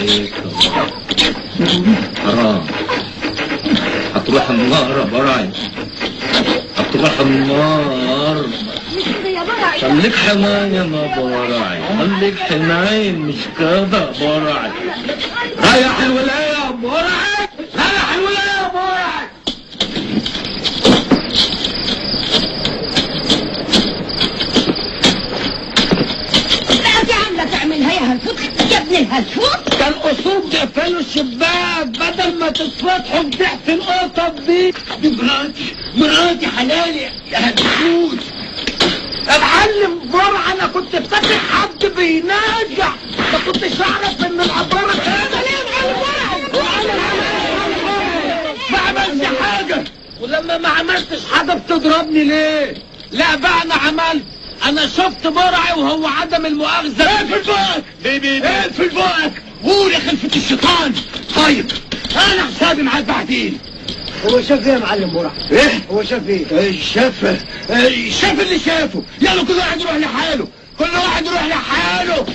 عليك حرام. هتروح النار يا برعي، هتروح النار. خليك حنين يا برعي، خليك حنين، مش كده برعي. ريح الولاية يا برعي، ريح الولاية يا برعي. تعملها يا هالفوت يا ابن الهالفوت. كان اصول تقفلوا الشباك بدل ما تتفتحوا تحت القطط دي. دي مراتي حلالي يا هالفوت. يا معلم برع، انا كنت فاكر حد بيناجح، ما كنتش اعرف ان العباره كده. ليه يا معلم برع؟ ما عملتش حاجه، ولما ما عملتش حاجه بتضربني ليه؟ لا بقى انا عملت. انا شفت برعي وهو عدم المؤاخذه. اقفل بقك، اقفل بقك، قول يا خلفة الشيطان. طيب انا حسابي معاك بعدين. هو شاف ايه يا معلم برع؟ ايه؟ هو شاف ايه؟ شاف اللي شافه. يلا كل واحد يروح لحاله، كل واحد يروح لحاله.